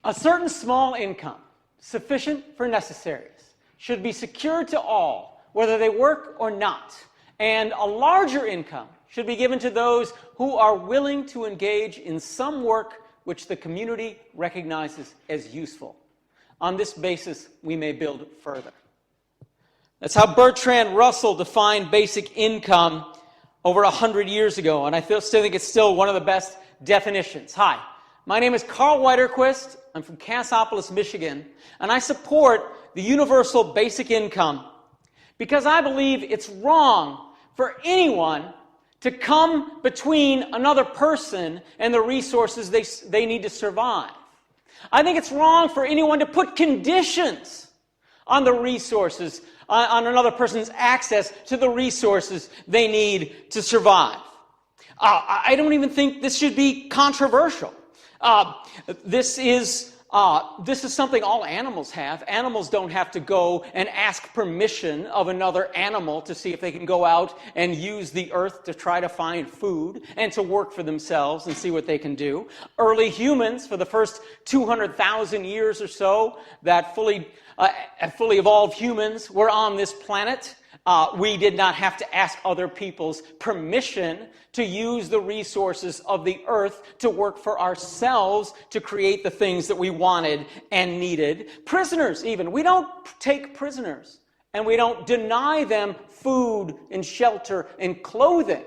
A certain small income, sufficient for necessaries, should be secured to all, whether they work or not. And a larger income should be given to those who are willing to engage in some work which the community recognizes as useful. On this basis, we may build further. That's how Bertrand Russell defined basic income over 100 years ago, and I still think it's still one of the best definitions. Hi, my name is Karl Widerquist. I'm from Cassopolis, Michigan, and I support the universal basic income because I believe it's wrong for anyone to come between another person and the resources they need to survive. I think it's wrong for anyone to put conditions on the resources, on another person's access to the resources they need to survive. I don't even think this should be controversial. This is something all animals have. Animals don't have to go and ask permission of another animal to see if they can go out and use the earth to try to find food and to work for themselves and see what they can do. Early humans, for the first 200,000 years or so, that fully evolved humans were on this planet. We did not have to ask other people's permission to use the resources of the earth to work for ourselves, to create the things that we wanted and needed. Prisoners, even. We don't take prisoners, and we don't deny them food and shelter and clothing.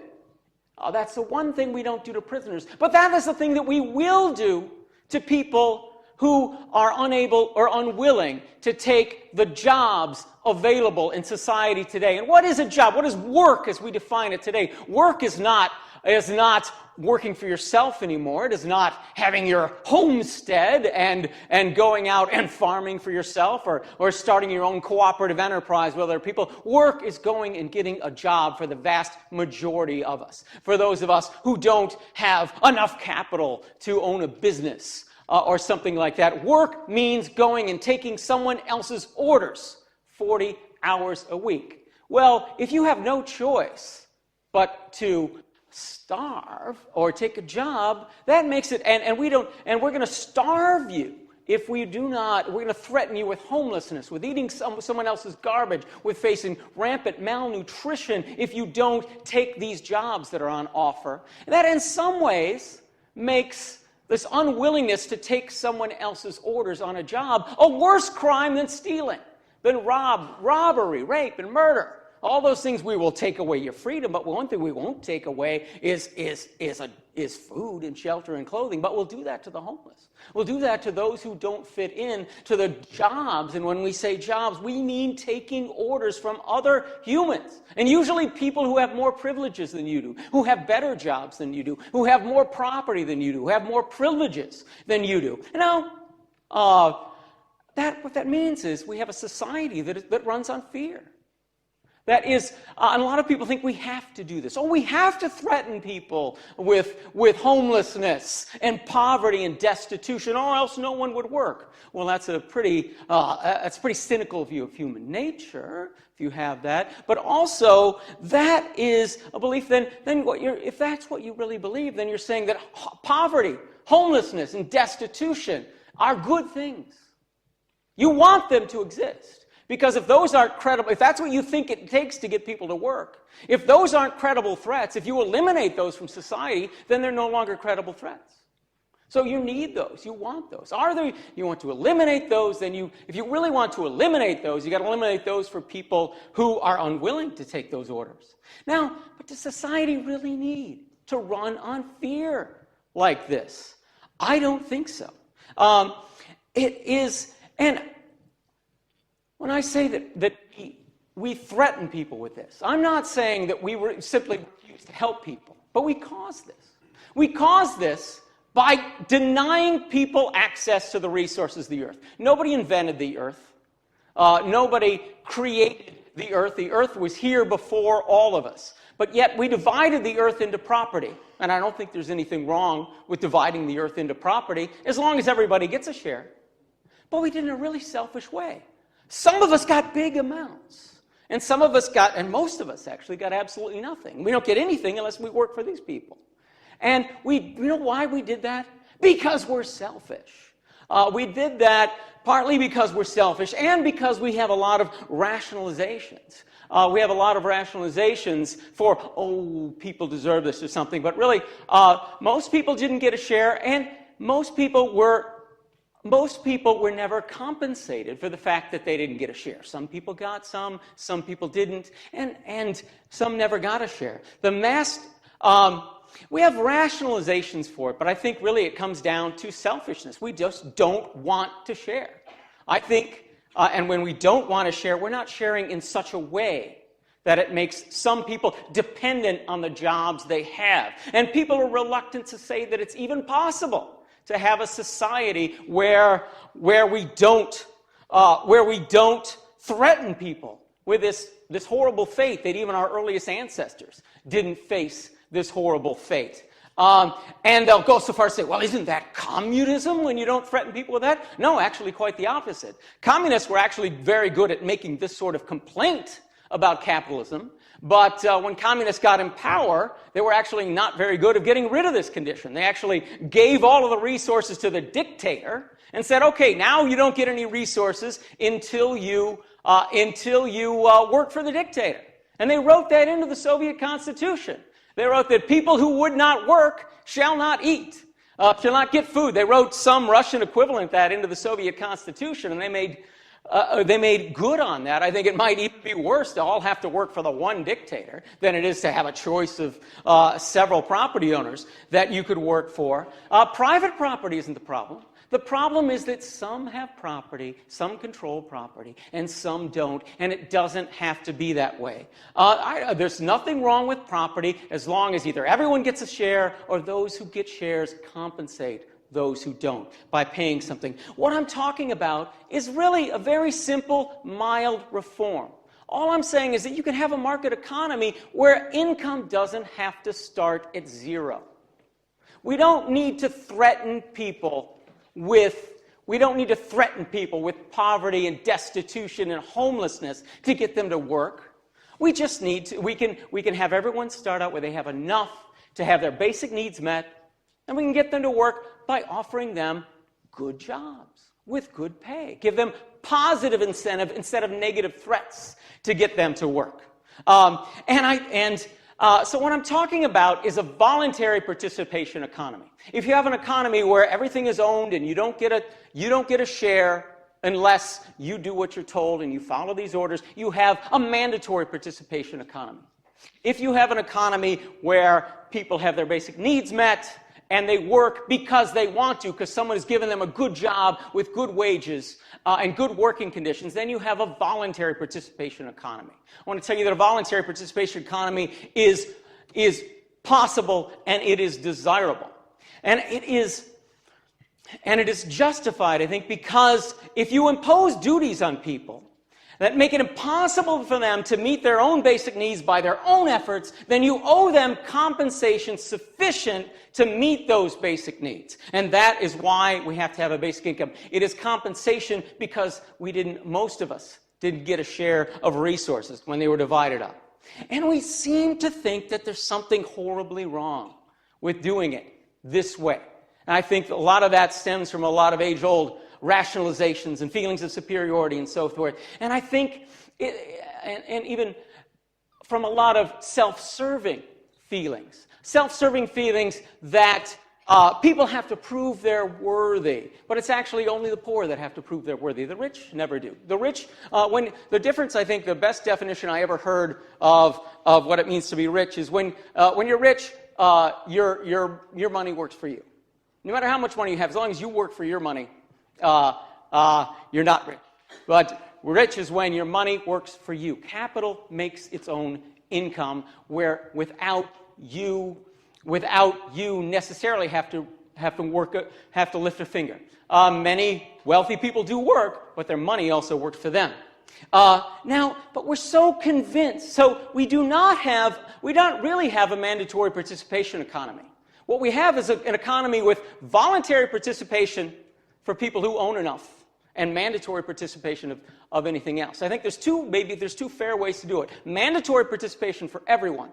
That's the one thing we don't do to prisoners. But that is the thing that we will do to people who are unable or unwilling to take the jobs available in society today. And what is a job? What is work as we define it today? Work is not working for yourself anymore. It is not having your homestead and going out and farming for yourself or starting your own cooperative enterprise with other people. Work is going and getting a job for the vast majority of us. For those of us who don't have enough capital to own a business, or something like that. Work means going and taking someone else's orders 40 hours a week. Well, if you have no choice but to starve or take a job, that makes it, and we're going to starve you if we do not. We're going to threaten you with homelessness, with eating someone else's garbage, with facing rampant malnutrition if you don't take these jobs that are on offer. And that in some ways makes this unwillingness to take someone else's orders on a job a worse crime than stealing, than robbery, rape, and murder. All those things we will take away your freedom, but one thing we won't take away is food and shelter and clothing. But we'll do that to the homeless. We'll do that to those who don't fit in to the jobs. And when we say jobs, we mean taking orders from other humans. And usually people who have more privileges than you do, who have better jobs than you do, who have more property than you do, who have more privileges than you do. You know, what that means is we have a society that runs on fear. That is, and a lot of people think we have to do this. Oh, we have to threaten people with homelessness and poverty and destitution, or else no one would work. Well, that's a pretty cynical view of human nature, if you have that. But also, that is a belief. Then if that's what you really believe, then you're saying that poverty, homelessness, and destitution are good things. You want them to exist. Because if those aren't credible, if that's what you think it takes to get people to work, if those aren't credible threats, if you eliminate those from society, then they're no longer credible threats. So you need those. You want those. You want to eliminate those, then if you really want to eliminate those, you got to eliminate those for people who are unwilling to take those orders. Now, but does society really need to run on fear like this? I don't think so. It is, and when I say that we threaten people with this, I'm not saying that we simply refuse to help people, but we cause this. We cause this by denying people access to the resources of the earth. Nobody invented the earth. Nobody created the earth. The earth was here before all of us. But yet we divided the earth into property. And I don't think there's anything wrong with dividing the earth into property, as long as everybody gets a share. But we did it in a really selfish way. Some of us got big amounts, and some of us got, and most of us actually got absolutely nothing. We don't get anything unless we work for these people. And you know why we did that? Because we're selfish. We did that partly because we're selfish and because we have a lot of rationalizations. We have a lot of rationalizations for, people deserve this or something. But really, most people didn't get a share, and most people were never compensated for the fact that they didn't get a share. Some people got some people didn't, and some never got a share. We have rationalizations for it, but I think really it comes down to selfishness. We just don't want to share. I think, and when we don't want to share, we're not sharing in such a way that it makes some people dependent on the jobs they have. And people are reluctant to say that it's even possible to have a society where we don't threaten people with this horrible fate that even our earliest ancestors didn't face this horrible fate. And they'll go so far as to say, well, isn't that communism when you don't threaten people with that? No, actually quite the opposite. Communists were actually very good at making this sort of complaint about capitalism, but when communists got in power, they were actually not very good at getting rid of this condition. They actually gave all of the resources to the dictator and said, okay, now you don't get any resources until you work for the dictator. And they wrote that into the Soviet Constitution. They wrote that people who would not work shall not eat, shall not get food. They wrote some Russian equivalent that into the Soviet Constitution, and they made good on that. I think it might even be worse to all have to work for the one dictator than it is to have a choice of several property owners that you could work for. Private property isn't the problem. The problem is that some have property, some control property, and some don't, and it doesn't have to be that way. There's nothing wrong with property as long as either everyone gets a share or those who get shares compensate those who don't by paying something. What I'm talking about is really a very simple, mild reform. All I'm saying is that you can have a market economy where income doesn't have to start at zero. We don't need to threaten people with poverty and destitution and homelessness to get them to work. We just need to, we can have everyone start out where they have enough to have their basic needs met, and we can get them to work by offering them good jobs with good pay. Give them positive incentive instead of negative threats to get them to work. So what I'm talking about is a voluntary participation economy. If you have an economy where everything is owned and you don't get a share unless you do what you're told and you follow these orders, you have a mandatory participation economy. If you have an economy where people have their basic needs met and they work because they want to, because someone has given them a good job with good wages and good working conditions, then you have a voluntary participation economy. I want to tell you that a voluntary participation economy is possible and it is desirable. And it is justified, I think, because if you impose duties on people that make it impossible for them to meet their own basic needs by their own efforts, then you owe them compensation sufficient to meet those basic needs. And that is why we have to have a basic income. It is compensation because most of us didn't get a share of resources when they were divided up. And we seem to think that there's something horribly wrong with doing it this way. And I think a lot of that stems from a lot of age-old rationalizations and feelings of superiority and so forth. And I think, and even from a lot of self-serving feelings that people have to prove they're worthy. But it's actually only the poor that have to prove they're worthy. The rich never do. The rich, the difference, I think, the best definition I ever heard of what it means to be rich is when you're rich, your money works for you. No matter how much money you have, as long as you work for your money, you're not rich. But rich is when your money works for you. Capital makes its own income, where without you necessarily have to lift a finger. Many wealthy people do work, but their money also works for them. But we're so convinced. So we don't really have a mandatory participation economy. What we have is an economy with voluntary participation for people who own enough and mandatory participation of anything else. I think there's two fair ways to do it. Mandatory participation for everyone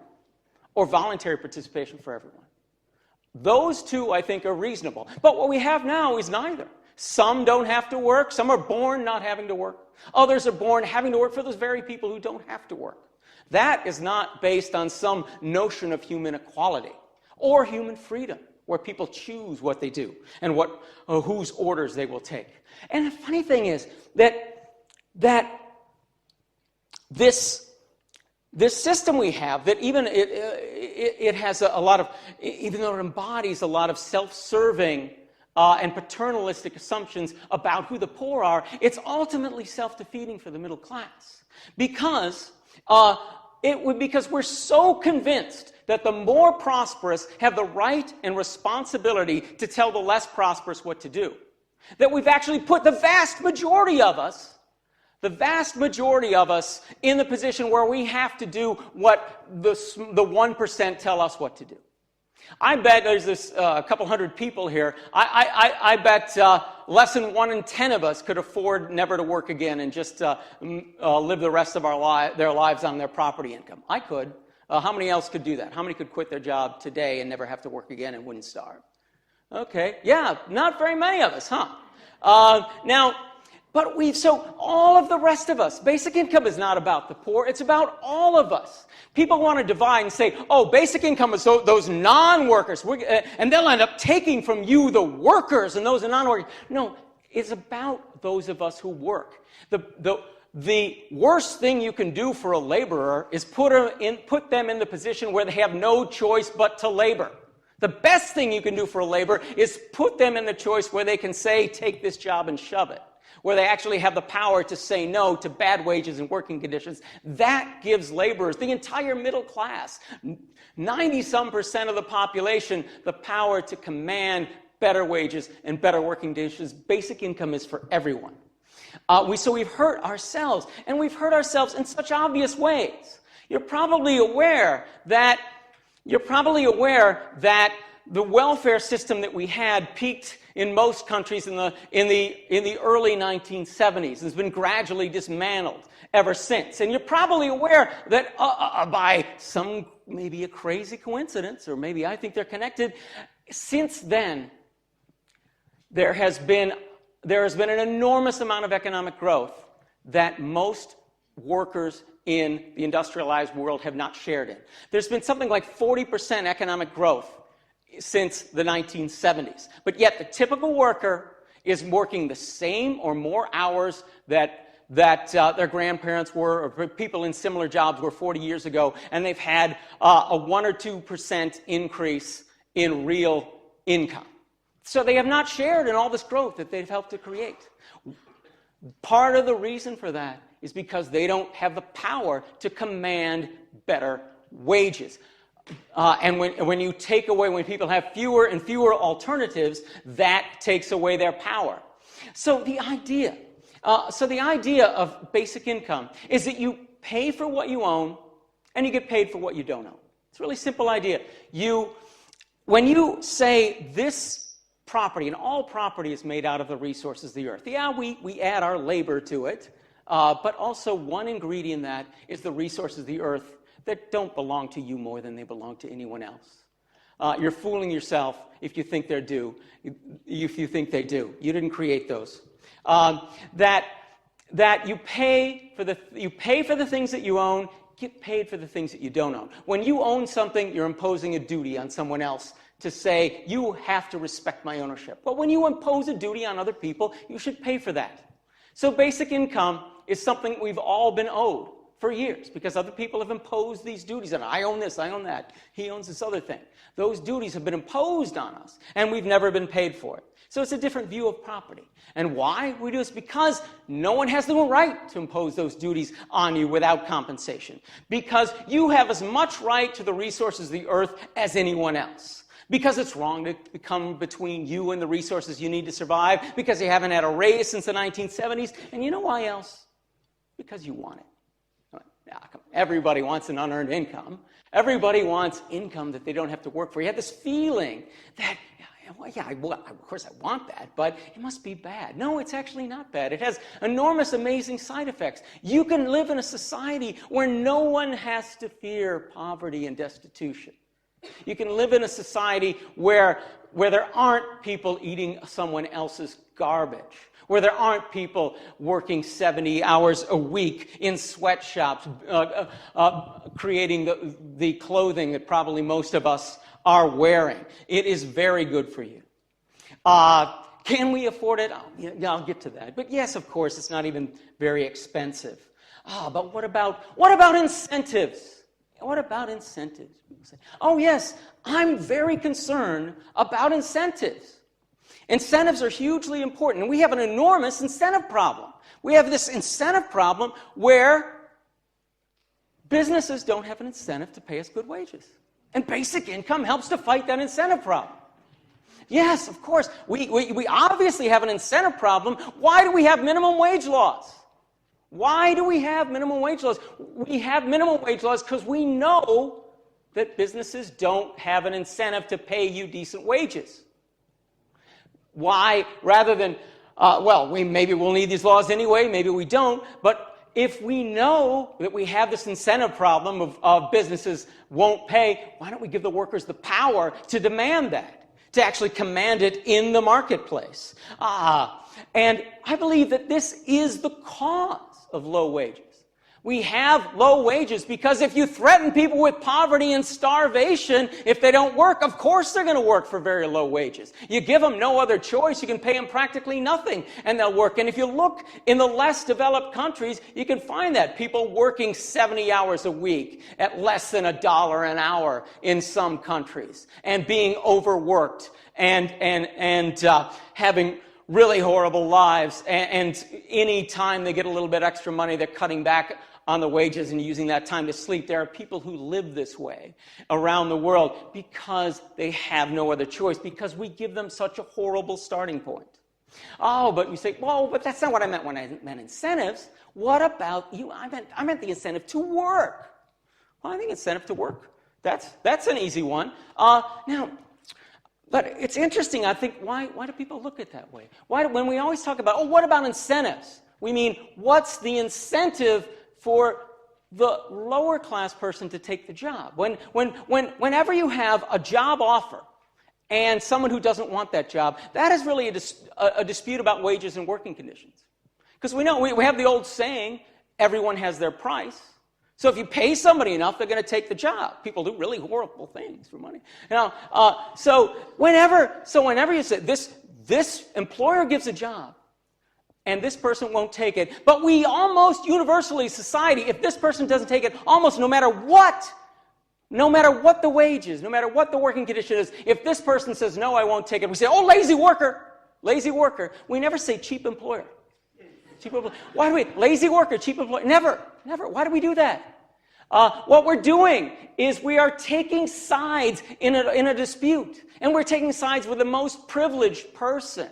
or voluntary participation for everyone. Those two, I think, are reasonable. But what we have now is neither. Some don't have to work. Some are born not having to work. Others are born having to work for those very people who don't have to work. That is not based on some notion of human equality or human freedom, where people choose what they do and whose orders they will take. And the funny thing is that this system we have, that even it has a lot of, even though it embodies a lot of self-serving and paternalistic assumptions about who the poor are, it's ultimately self-defeating for the middle class. Because we're so convinced that the more prosperous have the right and responsibility to tell the less prosperous what to do, that we've actually put the vast majority of us in the position where we have to do what the 1% tell us what to do. I bet there's a couple hundred people here. I bet less than 1 in 10 of us could afford never to work again and just live the rest of their lives on their property income. I could. How many else could do that? How many could quit their job today and never have to work again and wouldn't starve? Okay, yeah, not very many of us, huh? So all of the rest of us, basic income is not about the poor, it's about all of us. People want to divide and say, oh, basic income is those non-workers, and they'll end up taking from you the workers and those are non-workers. No, it's about those of us who work. The worst thing you can do for a laborer is put them in the position where they have no choice but to labor. The best thing you can do for a laborer is put them in the choice where they can say, take this job and shove it, where they actually have the power to say no to bad wages and working conditions. That gives laborers, the entire middle class, 90-some% of the population, the power to command better wages and better working conditions. Basic income is for everyone. So we've hurt ourselves, and we've hurt ourselves in such obvious ways. You're probably aware that the welfare system that we had peaked in most countries in the early 1970s. It's been gradually dismantled ever since. And you're probably aware that by some, maybe a crazy coincidence, or maybe I think they're connected, since then there has been an enormous amount of economic growth that most workers in the industrialized world have not shared in. There's been something like 40% economic growth since the 1970s. But yet the typical worker is working the same or more hours that their grandparents were, or people in similar jobs were 40 years ago, and they've had a 1 or 2% increase in real income. So they have not shared in all this growth that they've helped to create. Part of the reason for that is because they don't have the power to command better wages. And when people have fewer and fewer alternatives, that takes away their power. So the idea of basic income is that you pay for what you own and you get paid for what you don't own. It's a really simple idea. When you say this property, and all property is made out of the resources of the earth. Yeah, we add our labor to it, but also one ingredient in that is the resources of the earth that don't belong to you more than they belong to anyone else. You're fooling yourself if you think they're due. If you think they do, you didn't create those. That you pay for the things that you own, get paid for the things that you don't own. When you own something, you're imposing a duty on someone else to say, you have to respect my ownership. But when you impose a duty on other people, you should pay for that. So basic income is something we've all been owed for years because other people have imposed these duties. And I own this, I own that. He owns this other thing. Those duties have been imposed on us, and we've never been paid for it. So it's a different view of property. And why we do this? Because no one has the right to impose those duties on you without compensation. Because you have as much right to the resources of the earth as anyone else. Because it's wrong to come between you and the resources you need to survive. Because you haven't had a raise since the 1970s. And you know why else? Because you want it. Everybody wants an unearned income. Everybody wants income that they don't have to work for. You have this feeling that, well, yeah, of course I want that, but it must be bad. No, it's actually not bad. It has enormous, amazing side effects. You can live in a society where no one has to fear poverty and destitution. You can live in a society where there aren't people eating someone else's garbage, where there aren't people working 70 hours a week in sweatshops, creating the clothing that probably most of us are wearing. It is very good for you. Can we afford it? Yeah, I'll get to that. But yes, of course, it's not even very expensive. But what about incentives? What about incentives? People say, oh yes, I'm very concerned about incentives. Incentives are hugely important, and we have an enormous incentive problem. We have this incentive problem where businesses don't have an incentive to pay us good wages. And basic income helps to fight that incentive problem. Yes, of course, we obviously have an incentive problem. Why do we have minimum wage laws? Why do we have minimum wage laws? We have minimum wage laws because we know that businesses don't have an incentive to pay you decent wages. Why, rather than, maybe we'll need these laws anyway, maybe we don't, but if we know that we have this incentive problem of businesses won't pay, why don't we give the workers the power to demand that, to actually command it in the marketplace? And I believe that this is the cause of low wages. We have low wages because if you threaten people with poverty and starvation, if they don't work, of course they're going to work for very low wages. You give them no other choice, you can pay them practically nothing, and they'll work. And if you look in the less developed countries, you can find that people working 70 hours a week at less than $1 an hour in some countries, and being overworked and having really horrible lives, and any time they get a little bit extra money, they're cutting back on the wages and using that time to sleep. There are people who live this way around the world because they have no other choice, because we give them such a horrible starting point. Oh, but you say, well, but that's not what I meant when I meant incentives. What about you? I meant the incentive to work. Well, I think incentive to work, that's an easy one. But it's interesting, I think, why do people look at it that way? When we always talk about, what about incentives? We mean, what's the incentive for the lower class person to take the job? Whenever you have a job offer and someone who doesn't want that job, that is really a dispute about wages and working conditions. Because we know, we have the old saying, everyone has their price. So if you pay somebody enough, they're going to take the job. People do really horrible things for money. So whenever you say this employer gives a job, and this person won't take it, but we almost universally, society, if this person doesn't take it, almost no matter what the wage is, no matter what the working condition is, if this person says no, I won't take it, we say, oh, lazy worker. We never say cheap employer. Why do we? Lazy worker, cheap employer. Never. Why do we do that? What we're doing is we are taking sides in a dispute. And we're taking sides with the most privileged person,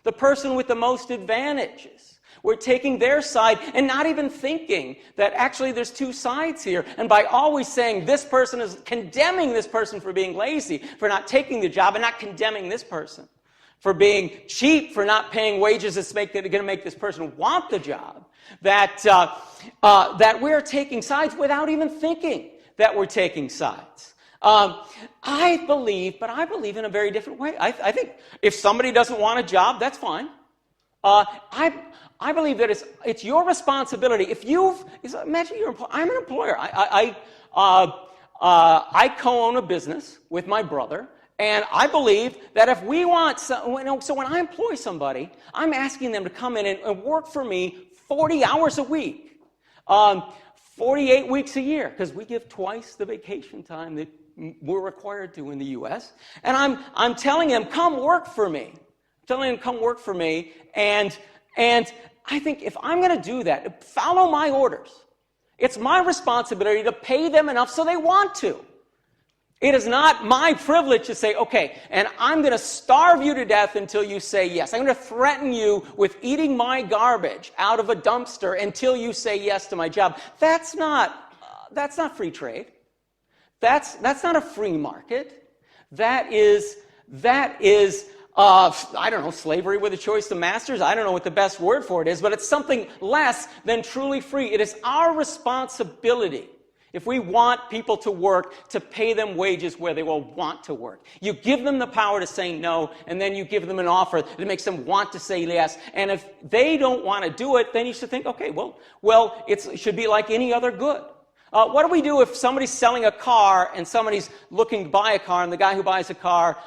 the person with the most advantages. We're taking their side and not even thinking that actually there's two sides here. And by always saying this person is condemning this person for being lazy, for not taking the job, and not condemning this person for being cheap, for not paying wages that's going to make this person want the job, that we're taking sides without even thinking that we're taking sides. I believe in a very different way. I think if somebody doesn't want a job, that's fine. I believe that it's your responsibility. Imagine I'm an employer. I co-own a business with my brother. And I believe that if we want, so when I employ somebody, I'm asking them to come in and work for me 40 hours a week, 48 weeks a year, because we give twice the vacation time that we're required to in the U.S. And I'm telling them, come work for me. And I think if I'm going to do that, follow my orders. It's my responsibility to pay them enough so they want to. It is not my privilege to say, okay, and I'm going to starve you to death until you say yes. I'm going to threaten you with eating my garbage out of a dumpster until you say yes to my job. That's not free trade. That's not a free market. That is I don't know, slavery with a choice of masters. I don't know what the best word for it is, but it's something less than truly free. It is our responsibility. If we want people to work, to pay them wages where they will want to work. You give them the power to say no, and then you give them an offer that makes them want to say yes. And if they don't want to do it, then you should think, okay, well, it should be like any other good. What do we do if somebody's selling a car and somebody's looking to buy a car, and the guy who buys the car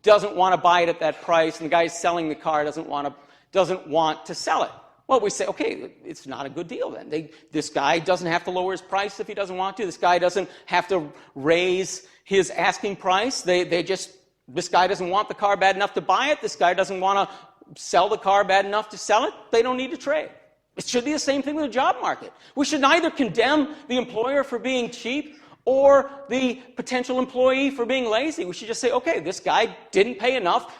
doesn't want to buy it at that price, and the guy selling the car doesn't want to sell it? Well, we say, okay, it's not a good deal then. This guy doesn't have to lower his price if he doesn't want to. This guy doesn't have to raise his asking price. This guy doesn't want the car bad enough to buy it. This guy doesn't want to sell the car bad enough to sell it. They don't need to trade. It should be the same thing with the job market. We should neither condemn the employer for being cheap or the potential employee for being lazy. We should just say, okay, this guy didn't pay enough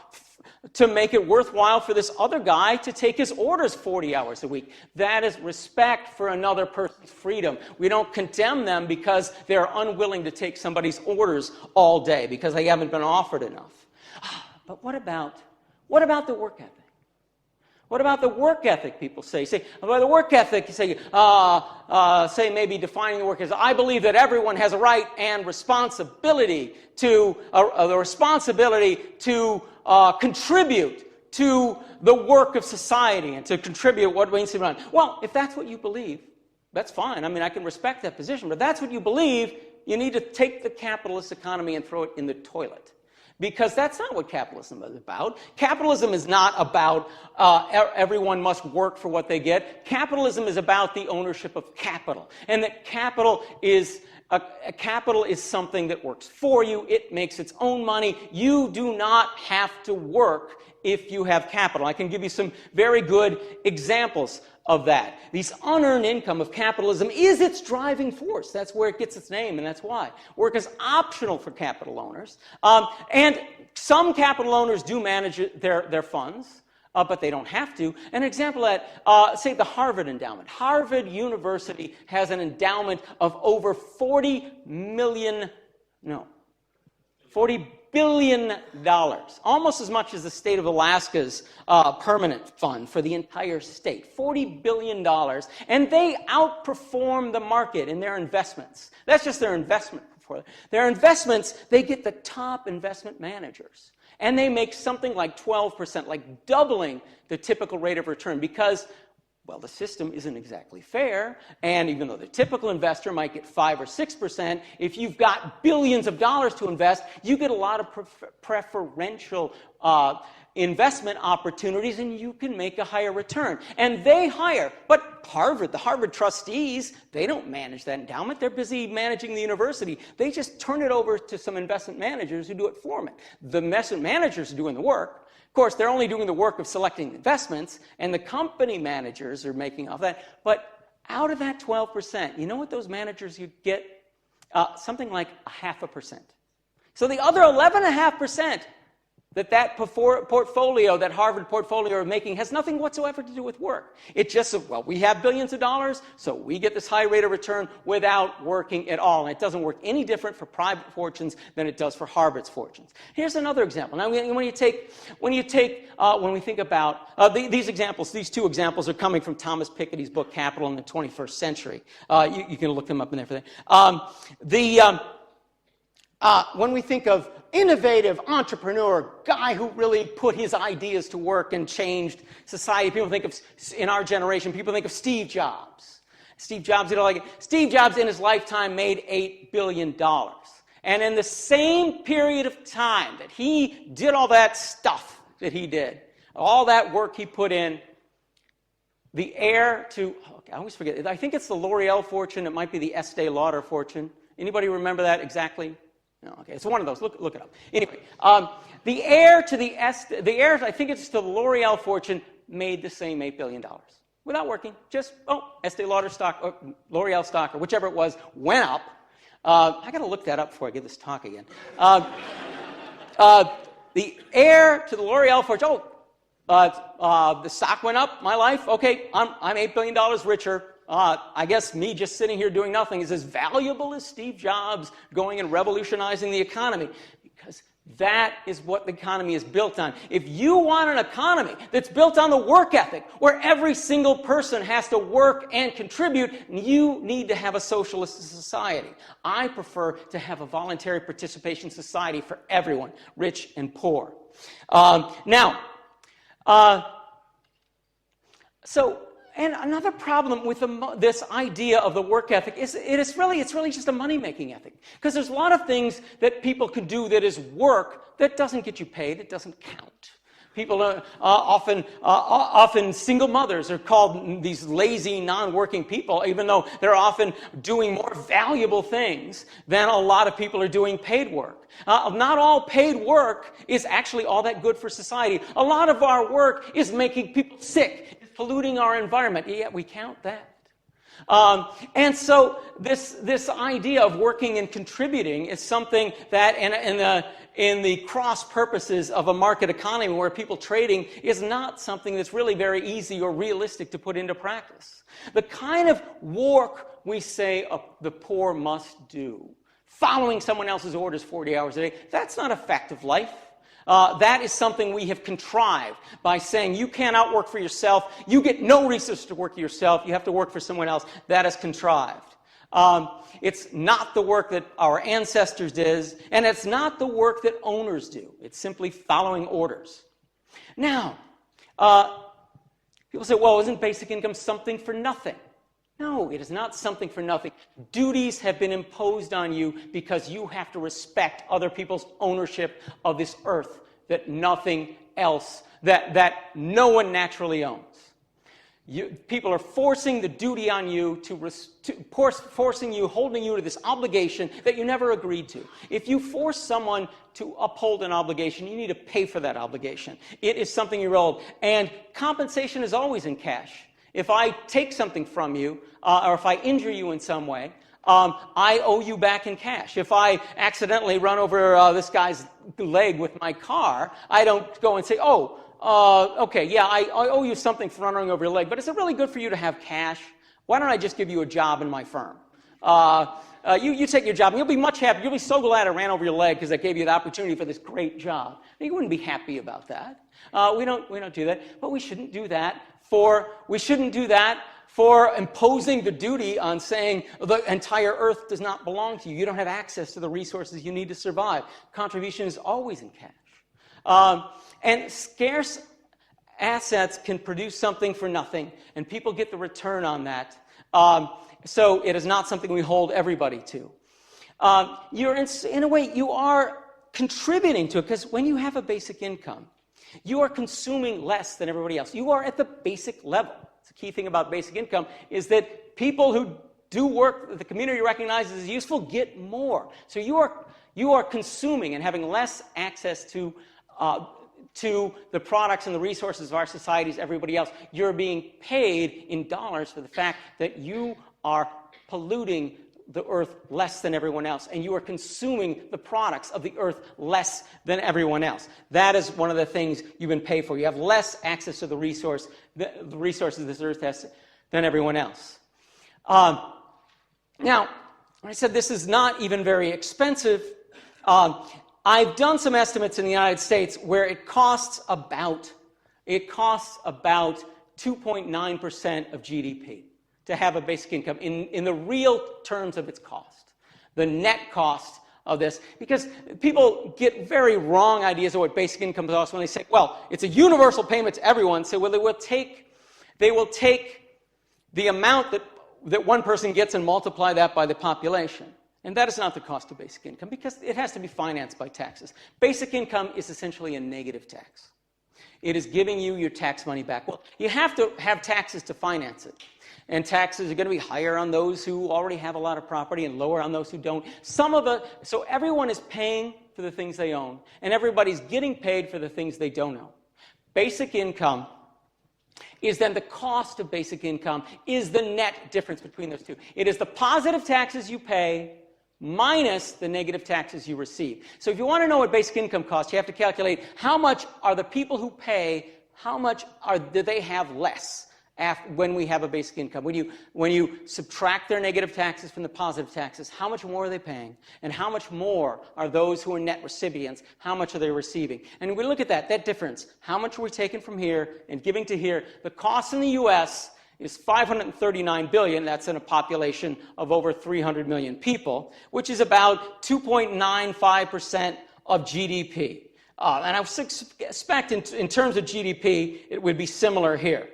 to make it worthwhile for this other guy to take his orders 40 hours a week. That is respect for another person's freedom. We don't condemn them because they're unwilling to take somebody's orders all day because they haven't been offered enough. But what about the work ethic? What about the work ethic, people say? About the work ethic, you say maybe defining the work as, I believe that everyone has a right and responsibility to contribute to the work of society and to contribute what needs to be done. Well, if that's what you believe, that's fine. I mean, I can respect that position, but if that's what you believe, you need to take the capitalist economy and throw it in the toilet. Because that's not what capitalism is about. Capitalism is not about everyone must work for what they get. Capitalism is about the ownership of capital. And that capital is something that works for you. It makes its own money. You do not have to work if you have capital. I can give you some very good examples of that. This unearned income of capitalism is its driving force. That's where it gets its name, and that's why. Work is optional for capital owners. And some capital owners do manage their funds, but they don't have to. An example of that, say the Harvard endowment. Harvard University has an endowment of over $40 billion, almost as much as the state of Alaska's permanent fund for the entire state. $40 billion. And they outperform the market in their investments. That's just their investment. Their investments, they get the top investment managers. And they make something like 12%, like doubling the typical rate of return because, well, the system isn't exactly fair, and even though the typical investor might get 5 or 6%, if you've got billions of dollars to invest, you get a lot of preferential investment opportunities, and you can make a higher return. And they hire, but the Harvard trustees, they don't manage that endowment. They're busy managing the university. They just turn it over to some investment managers who do it for them. The investment managers are doing the work. Of course, they're only doing the work of selecting investments, and the company managers are making off that. But out of that 12%, you know what those managers you get? Something like 0.5%. So the other 11.5% that portfolio, that Harvard portfolio are making has nothing whatsoever to do with work. It just, well, we have billions of dollars, so we get this high rate of return without working at all. And it doesn't work any different for private fortunes than it does for Harvard's fortunes. Here's another example. Now, when we think about these examples, these two examples are coming from Thomas Piketty's book, Capital in the 21st Century. You can look them up in there for that. When we think of innovative entrepreneur, guy who really put his ideas to work and changed society, people think of, in our generation, people think of Steve Jobs. Steve Jobs in his lifetime made $8 billion. And in the same period of time that he did all that stuff that he did, all that work he put in, the heir to, I always forget, I think it's the L'Oreal fortune, it might be the Estee Lauder fortune. Anybody remember that exactly? No, okay, it's one of those. Look it up. Anyway, the heir, I think it's the L'Oreal fortune, made the same $8 billion without working. Just Estee Lauder stock or L'Oreal stock or whichever it was went up. I got to look that up before I give this talk again. The heir to the L'Oreal fortune. The stock went up. My life. Okay, I'm $8 billion richer. I guess me just sitting here doing nothing is as valuable as Steve Jobs going and revolutionizing the economy, because That is what the economy is built on. If you want an economy that's built on the work ethic, where every single person has to work and contribute, you need to have a socialist society. I prefer to have a voluntary participation society for everyone, rich and poor. And another problem with this idea of the work ethic is it's really just a money-making ethic. Because there's a lot of things that people can do that is work that doesn't get you paid, it doesn't count. People are often single mothers are called these lazy, non-working people, even though they're often doing more valuable things than a lot of people are doing paid work. Not all paid work is actually all that good for society. A lot of our work is making people sick, is polluting our environment, yet we count that. And so this idea of working and contributing is something that in the cross purposes of a market economy where people trading is not something that's really very easy or realistic to put into practice. The kind of work we say the poor must do, following someone else's orders 40 hours a day, that's not a fact of life. That is something we have contrived by saying you cannot work for yourself, you get no resources to work yourself, you have to work for someone else. That is contrived. It's not the work that our ancestors did, and it's not the work that owners do. It's simply following orders. Now, people say, well, isn't basic income something for nothing? No, it is not something for nothing. Duties have been imposed on you because you have to respect other people's ownership of this earth that nothing else, that no one naturally owns. People are forcing the duty on you, holding you to this obligation that you never agreed to. If you force someone to uphold an obligation, you need to pay for that obligation. It is something you're owed. And compensation is always in cash. If I take something from you, or if I injure you in some way, I owe you back in cash. If I accidentally run over this guy's leg with my car, I don't go and say, okay, yeah, I owe you something for running over your leg, but is it really good for you to have cash? Why don't I just give you a job in my firm? You take your job, and you'll be much happier. You'll be so glad I ran over your leg because I gave you the opportunity for this great job. You wouldn't be happy about that. We don't do that, but we shouldn't do that for imposing the duty on saying the entire earth does not belong to you. You don't have access to the resources you need to survive. Contribution is always in cash. And scarce assets can produce something for nothing, and people get the return on that. So it is not something we hold everybody to. In a way, you are contributing to it, because when you have a basic income, you are consuming less than everybody else. You are at the basic level. The key thing about basic income is that people who do work that the community recognizes as useful get more. So you are consuming and having less access to the products and the resources of our societies, everybody else. You're being paid in dollars for the fact that you are polluting the earth less than everyone else, and you are consuming the products of the earth less than everyone else. That is one of the things you've been paid for. You have less access to the resources this earth has than everyone else. Now, I said this is not even very expensive. I've done some estimates in the United States where it costs about 2.9% of GDP to have a basic income in the real terms of its cost, the net cost of this, because people get very wrong ideas of what basic income costs when they say, well, it's a universal payment to everyone, so they will take the amount that one person gets and multiply that by the population. And that is not the cost of basic income, because it has to be financed by taxes. Basic income is essentially a negative tax. It is giving you your tax money back. Well, you have to have taxes to finance it. And taxes are going to be higher on those who already have a lot of property and lower on those who don't. So everyone is paying for the things they own, and everybody's getting paid for the things they don't own. Basic income is then the cost of basic income is the net difference between those two. It is the positive taxes you pay minus the negative taxes you receive. So if you want to know what basic income costs, you have to calculate how much are the people who pay, how much do they have less when we have a basic income. When you subtract their negative taxes from the positive taxes, how much more are they paying? And how much more are those who are net recipients? How much are they receiving? And we look at that difference. How much are we taking from here and giving to here? The cost in the U.S. is $539 billion. That's in a population of over 300 million people, which is about 2.95% of GDP. And I would expect in terms of GDP, it would be similar here.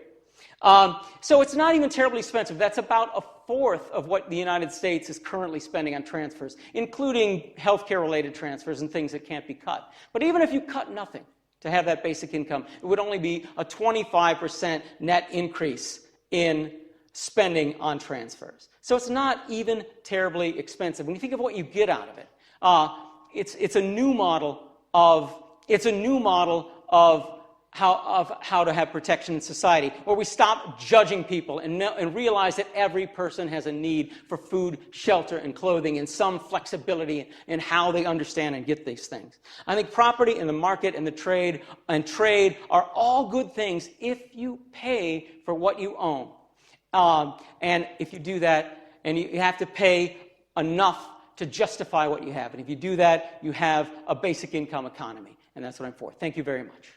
So it's not even terribly expensive. That's about a fourth of what the United States is currently spending on transfers, including healthcare-related transfers and things that can't be cut. But even if you cut nothing to have that basic income, it would only be a 25% net increase in spending on transfers. So it's not even terribly expensive. When you think of what you get out of it, it's a new model of how to have protection in society, where we stop judging people and realize that every person has a need for food, shelter, and clothing, and some flexibility in how they understand and get these things. I think property and the market and the trade are all good things if you pay for what you own. And if you do that, and you have to pay enough to justify what you have. And if you do that, you have a basic income economy. And that's what I'm for. Thank you very much.